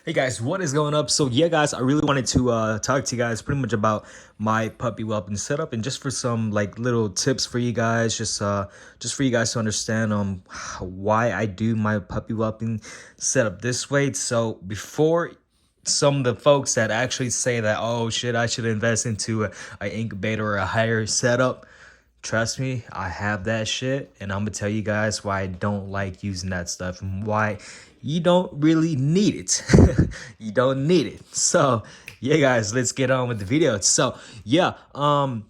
Hey guys, what is going up? So yeah, guys, I really wanted to talk to you guys pretty much about my puppy whelping setup and just for some like little tips for you guys, just for you guys to understand why I do my puppy whelping setup this way. So before some of the folks that actually say that, oh shit, I should invest into a incubator or a higher setup. Trust me, I have that shit, and I'm gonna tell you guys why I don't like using that stuff and why you don't really need it. You don't need it. So, yeah, guys, let's get on with the video. So, yeah, some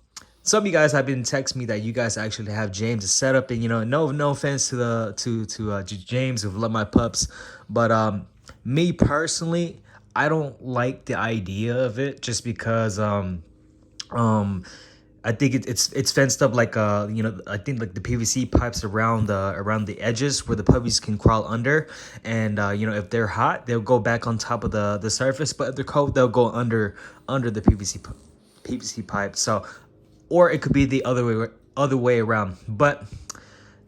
of you guys have been texting me that you guys actually have James' setup, and no offense to James who love my pups, but me personally, I don't like the idea of it just because um I think it's fenced up like I think like the PVC pipes around the edges where the puppies can crawl under, and if they're hot they'll go back on top of the surface, but if they're cold they'll go under the PVC pipe. So, or it could be the other way around. But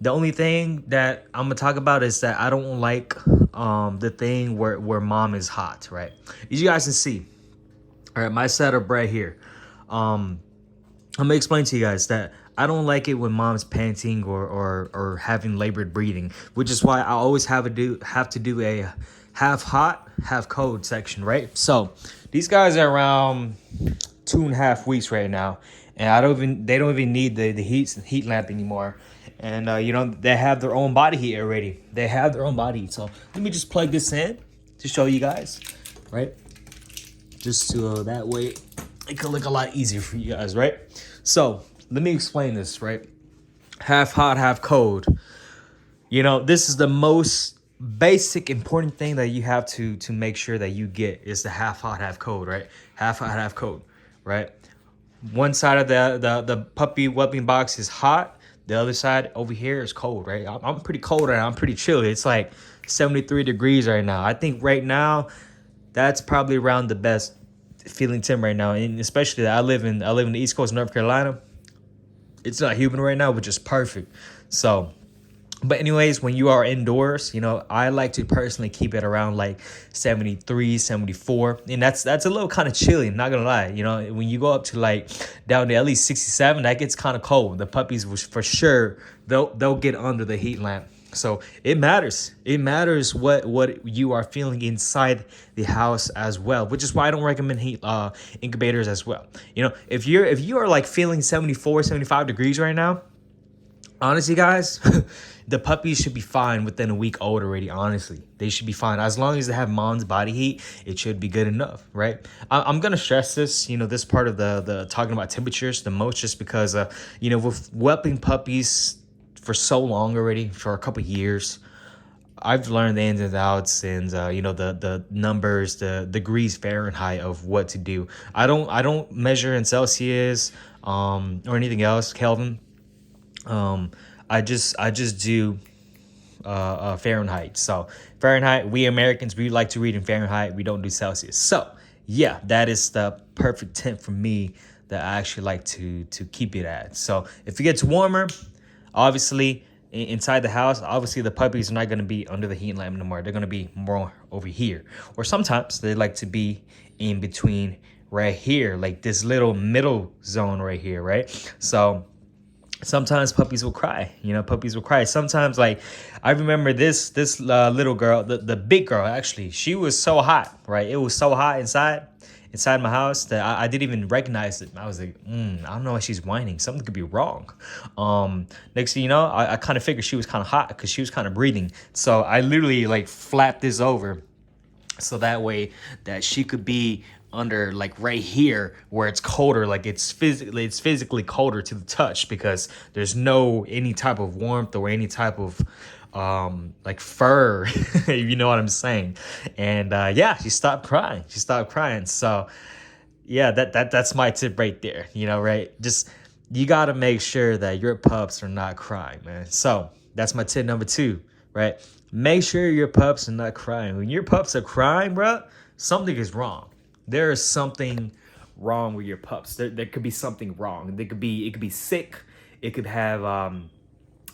the only thing that I'm gonna talk about is that I don't like the thing where mom is hot, right? As you guys can see, all right, my setup right here. Um, I'm gonna explain to you guys that I don't like it when mom's panting or having labored breathing, which is why I always have to do a half hot, half cold section, right? So these guys are around 2.5 weeks right now, and they don't even need the heat lamp anymore. And they have their own body heat already. They have their own body heat. So let me just plug this in to show you guys, right? Just to that way it could look a lot easier for you guys, right? So let me explain this, right? Half hot, half cold. This is the most basic important thing that you have to make sure that you get is the half hot, half cold, right? Half hot, half cold, right? One side of the puppy whelping box is hot. The other side over here is cold, right? I'm pretty cold right now. I'm pretty chilly. It's like 73 degrees right now. I think right now that's probably around the best feeling temp right now, and especially that I live in the East Coast of North Carolina. It's not humid right now, which is perfect. So, but anyways, when you are indoors, I like to personally keep it around like 73, 74. And that's a little kind of chilly, I'm not gonna lie. When you go up to like down to at least 67, that gets kind of cold. The puppies will for sure they'll get under the heat lamp. So it matters. It matters what you are feeling inside the house as well, which is why I don't recommend heat incubators as well. If you are like feeling 74, 75 degrees right now, honestly, guys, the puppies should be fine within a week old already. Honestly, they should be fine as long as they have mom's body heat. It should be good enough, right? I'm gonna stress this, this part of the talking about temperatures the most, just because, with whelping puppies for so long already, for a couple years, I've learned the ins and outs, and the numbers, the degrees Fahrenheit of what to do. I don't measure in Celsius or anything else, Kelvin. um I just do Fahrenheit. So Fahrenheit, we Americans, we like to read in Fahrenheit. We don't do Celsius. So yeah, that is the perfect temp for me that I actually like to keep it at. So if it gets warmer, obviously inside the house, obviously the puppies are not going to be under the heat lamp no more. They're going to be more over here, or sometimes they like to be in between right here, like this little middle zone right here, right? So sometimes puppies will cry. Puppies will cry sometimes. Like, I remember this little girl, the big girl, actually, she was so hot, right? It was so hot inside my house that I didn't even recognize it. I was like, I don't know why she's whining. Something could be wrong. Next thing you know, I kind of figured she was kind of hot because she was kind of breathing. So I literally like flapped this over so that way that she could be under like right here where it's colder, like it's physically colder to the touch, because there's no any type of warmth or any type of like fur, if you know what I'm saying. And yeah, she stopped crying. So yeah, that's my tip right there, right? Just, you got to make sure that your pups are not crying, man. So that's my tip number 2, right? Make sure your pups are not crying. When your pups are crying, bro, something is wrong. There is something wrong with your pups. There could be something wrong. It could be sick. It could have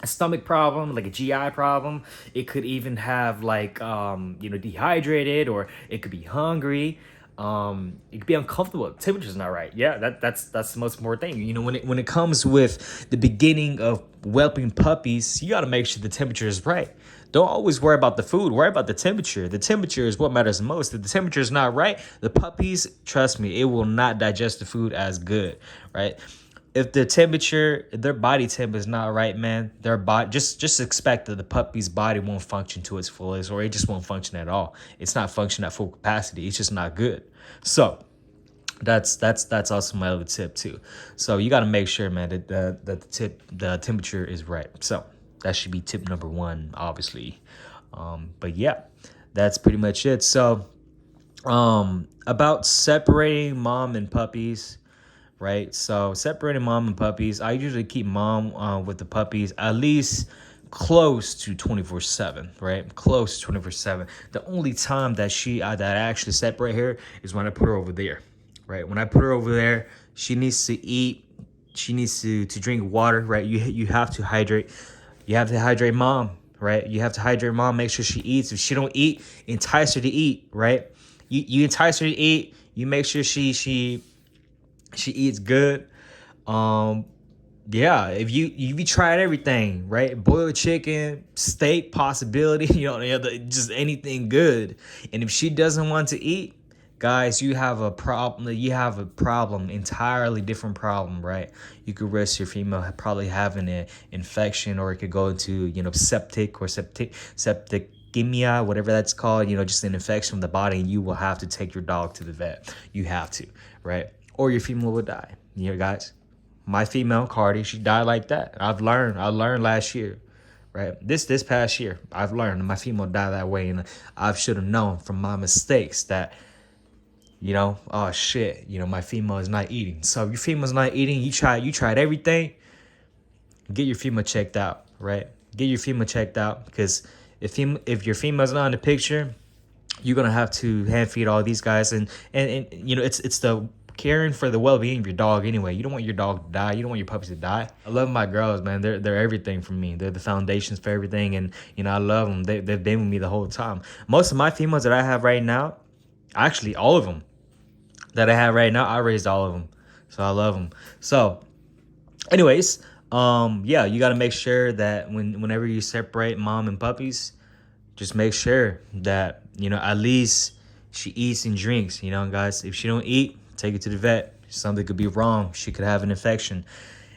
a stomach problem, like a GI problem. It could even have like dehydrated, or it could be hungry. It could be uncomfortable. Temperature's not right. Yeah, that's the most important thing. When it comes with the beginning of whelping puppies, you got to make sure the temperature is right. Don't always worry about the food. Worry about the temperature. The temperature is what matters the most. If the temperature is not right, the puppies, trust me, it will not digest the food as good, right? If the temperature, their body temp is not right, man, their body, just expect that the puppy's body won't function to its fullest, or it just won't function at all. It's not functioning at full capacity. It's just not good. So that's also my other tip too. So you got to make sure, man, that the temperature is right. So that should be tip number one, obviously. But yeah, that's pretty much it. So about separating mom and puppies, right? So separating mom and puppies, I usually keep mom with the puppies at least close to 24/7, right? Close to 24/7. The only time that that I actually separate her is when I put her over there, right? When I put her over there, she needs to eat, she needs to drink water, right? You have to hydrate. You have to hydrate mom, right? You have to hydrate mom, make sure she eats. If she don't eat, entice her to eat, right? You entice her to eat, you make sure she eats good. Yeah, if you tried everything, right? Boiled chicken, steak, possibility, just anything good. And if she doesn't want to eat, guys, you have a problem. You have a problem, entirely different problem, right? You could risk your female probably having an infection, or it could go into septicemia, whatever that's called. Just an infection of the body, and you will have to take your dog to the vet. You have to, right? Or your female will die. Guys, my female Cardi, she died like that. I learned last year, right? This past year, I've learned my female died that way, and I should have known from my mistakes that, oh shit, my female is not eating. So if your female's not eating, you tried everything, get your female checked out, right? Get your female checked out, because if your female's not in the picture, you're gonna have to hand feed all these guys, and it's the caring for the well-being of your dog anyway. You don't want your dog to die. You don't want your puppies to die. I love my girls, man. They're everything for me. They're the foundations for everything, and I love them. They've been with me the whole time. Most of my females that I have right now, actually all of them that I have right now, I raised all of them, so I love them. So anyways, yeah, you got to make sure that whenever you separate mom and puppies, just make sure that at least she eats and drinks. Guys, if she don't eat, take her to the vet. Something could be wrong. She could have an infection.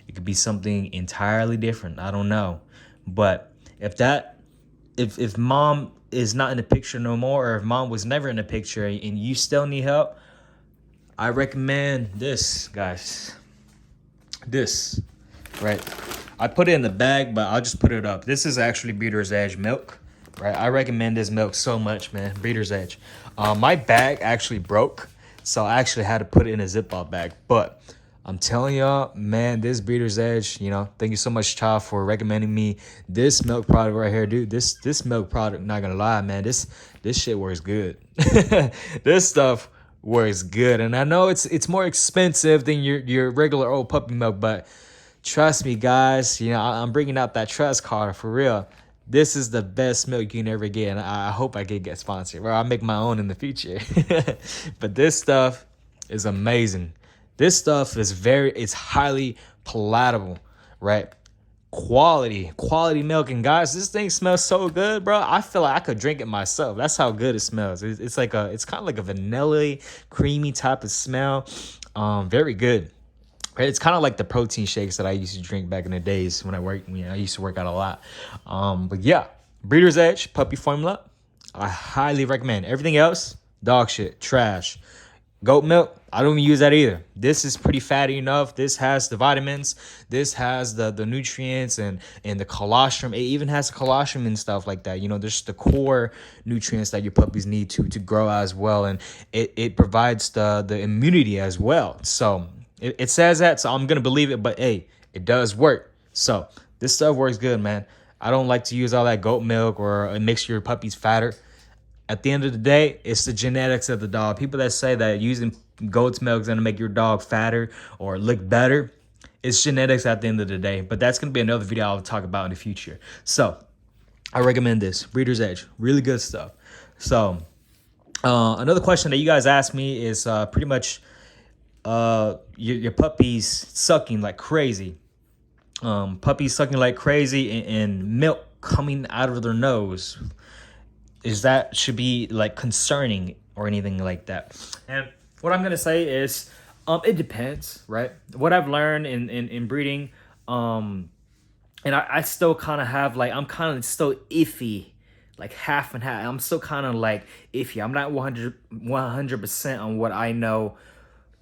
It could be something entirely different. I don't know. But if mom is not in the picture no more, or if mom was never in the picture and you still need help, I recommend this, guys. This, right? I put it in the bag, but I'll just put it up. This is actually Breeder's Edge milk, right? I recommend this milk so much, man. Breeder's Edge. My bag actually broke, so I actually had to put it in a Ziploc bag. But I'm telling y'all, man, this Breeder's Edge, thank you so much, child, for recommending me this milk product right here, dude. This milk product, not gonna lie, man, this shit works good. This stuff works good. And I know it's more expensive than your regular old puppy milk, but trust me, guys, I'm bringing out that trust card for real. This is the best milk you can ever get, and I hope I get sponsored, or I'll make my own in the future. But this stuff is amazing. This stuff is it's highly palatable, right? Quality milk. And guys, this thing smells so good, bro. I feel like I could drink it myself. That's how good it smells. It's kind of like a vanilla creamy type of smell. Very good. Right? It's kind of like the protein shakes that I used to drink back in the days when I used to work out a lot. But yeah, Breeder's Edge puppy formula, I highly recommend. Everything else, dog shit, trash. Goat milk, I don't even use that either. This is pretty fatty enough. This has the vitamins. This has the nutrients and the colostrum. It even has colostrum and stuff like that. There's the core nutrients that your puppies need to grow as well. And it provides the immunity as well. So it says that, so I'm going to believe it. But, hey, it does work. So this stuff works good, man. I don't like to use all that goat milk, or it makes your puppies fatter. At the end of the day, it's the genetics of the dog. People that say that using goat's milk is going to make your dog fatter or look better, It's genetics at the end of the day, but that's gonna be another video I'll talk about in the future. So I recommend this Breeder's Edge, really good stuff. So another question that you guys asked me is pretty much your puppies sucking like crazy. Puppies sucking like crazy and milk coming out of their nose. Is that should be like concerning or anything like that? And what I'm gonna say is, it depends, right? What I've learned in breeding, and I still kind of have like I'm kind of still iffy, like half and half. I'm still kind of like iffy. I'm not 100% on what I know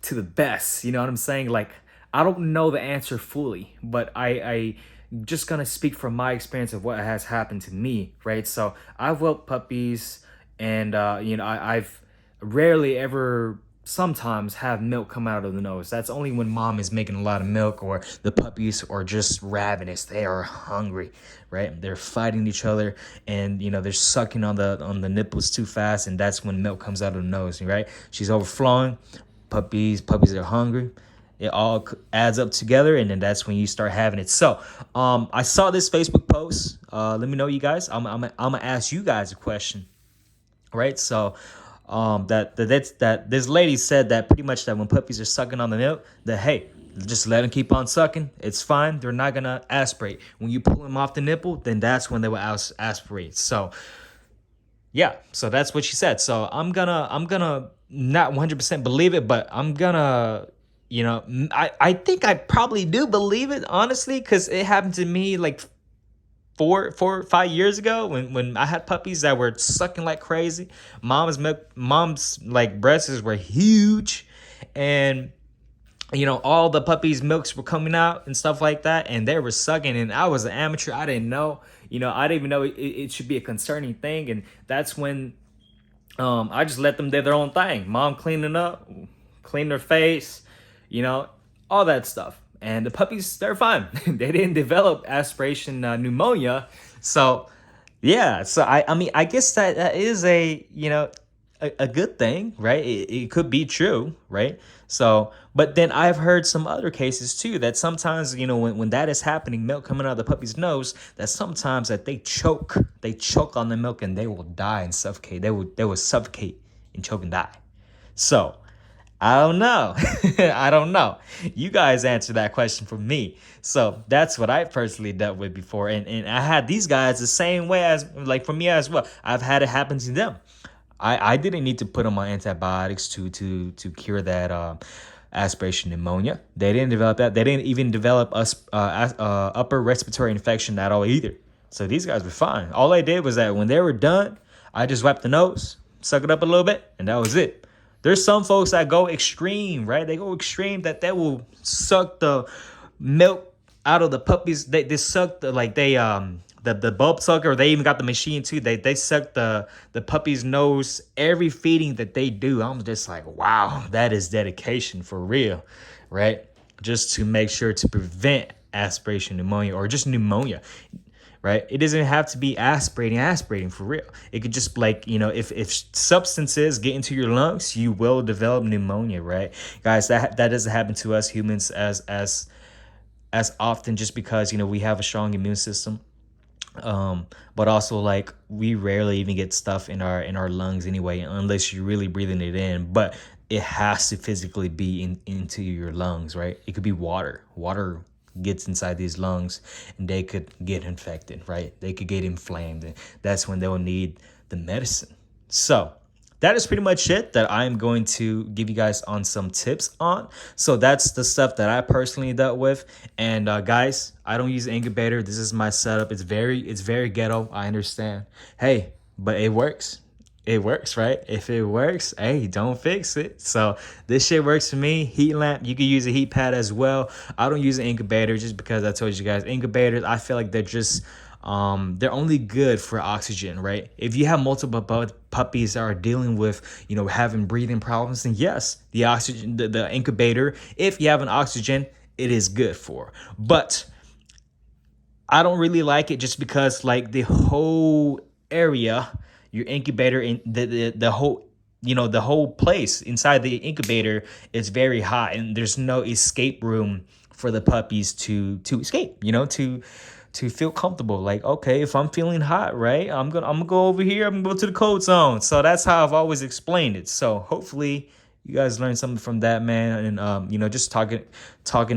to the best. You know what I'm saying? Like I don't know the answer fully, but I just gonna speak from my experience of what has happened to me, right? So I've whelped puppies, and I've rarely ever sometimes have milk come out of the nose. That's only when mom is making a lot of milk or the puppies are just ravenous. They are hungry, right? They're fighting each other, and they're sucking on the nipples too fast, and that's when milk comes out of the nose, right? She's overflowing. Puppies are hungry. It all adds up together, and then that's when you start having it. So I saw this Facebook post. Let me know, you guys. I'm gonna ask you guys a question, right? So that this lady said that pretty much that when puppies are sucking on the milk, that hey, just let them keep on sucking. It's fine. They're not gonna aspirate. When you pull them off the nipple, then that's when they will aspirate. So yeah, so that's what she said. So I'm gonna not 100% believe it, but I'm gonna, I think I probably do believe it, honestly, because it happened to me like 5 years ago when I had puppies that were sucking like crazy. Mom's like breasts were huge, and all the puppies' milks were coming out and stuff like that, and they were sucking, and I was an amateur. I didn't know, I didn't even know it should be a concerning thing, and that's when I just let them do their own thing. Mom cleaning up, clean their face, all that stuff. And the puppies, they're fine. They didn't develop aspiration pneumonia. So, yeah. So, I mean, I guess that is a good thing, right? It could be true, right? So, but then I've heard some other cases too that sometimes, when that is happening, milk coming out of the puppy's nose, that sometimes that they choke on the milk and they will die and suffocate. They will suffocate and choke and die. So, I don't know. I don't know. You guys answer that question for me. So that's what I personally dealt with before. And I had these guys the same way as like for me as well. I've had it happen to them. I didn't need to put them on antibiotics to cure that aspiration pneumonia. They didn't develop that. They didn't even develop upper respiratory infection at all either. So these guys were fine. All I did was that when they were done, I just wiped the nose, suck it up a little bit, and that was it. There's some folks that go extreme, right? They go extreme that they will suck the milk out of the puppies. They suck the bulb sucker, or they even got the machine too. They suck the puppy's nose every feeding that they do. I'm just like, wow, that is dedication for real, right? Just to make sure to prevent aspiration pneumonia or just pneumonia, right? It doesn't have to be aspirating for real. It could just if substances get into your lungs, you will develop pneumonia, right? Guys, that doesn't happen to us humans as often just because, we have a strong immune system. But also like we rarely even get stuff in our lungs anyway, unless you're really breathing it in. But it has to physically be into your lungs, right? It could be water gets inside these lungs, and they could get infected, right? They could get inflamed, and that's when they'll need the medicine. So that is pretty much it that I'm going to give you guys on some tips on. So that's the stuff that I personally dealt with. And guys, I don't use an incubator. This is my setup. It's very ghetto. I understand. Hey, but it works. It works, right? If it works, hey, don't fix it. So this shit works for me. Heat lamp, you can use a heat pad as well. I don't use an incubator just because I told you guys, incubators, I feel like they're just they're only good for oxygen, right? If you have multiple puppies that are dealing with, having breathing problems, then yes, the oxygen, the incubator, if you have an oxygen, it is good for. But I don't really like it just because like the whole area, your incubator, in the whole place inside the incubator is very hot, and there's no escape room for the puppies to escape, you know, to feel comfortable. Like, okay, if I'm feeling hot, right, I'm gonna go over here, I'm gonna go to the cold zone. So that's how I've always explained it. So hopefully you guys learned something from that, man. And you know, just talking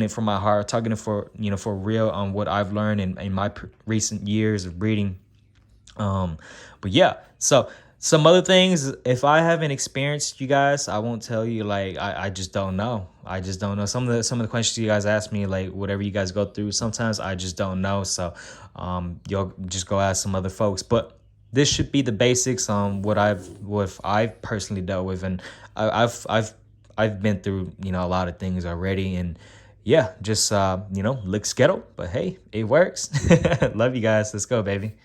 it from my heart, talking it for, you know, for real on what I've learned in my recent years of breeding. But yeah, so some other things, if I haven't experienced, you guys, I won't tell you. Like, I just don't know. I just don't know. Some of the questions you guys ask me, like whatever you guys go through, sometimes I just don't know. So you'll just go ask some other folks. But this should be the basics on what I've personally dealt with. And I've been through, you know, a lot of things already. And yeah, just you know, looks ghetto, but hey, it works. Love you guys. Let's go, baby.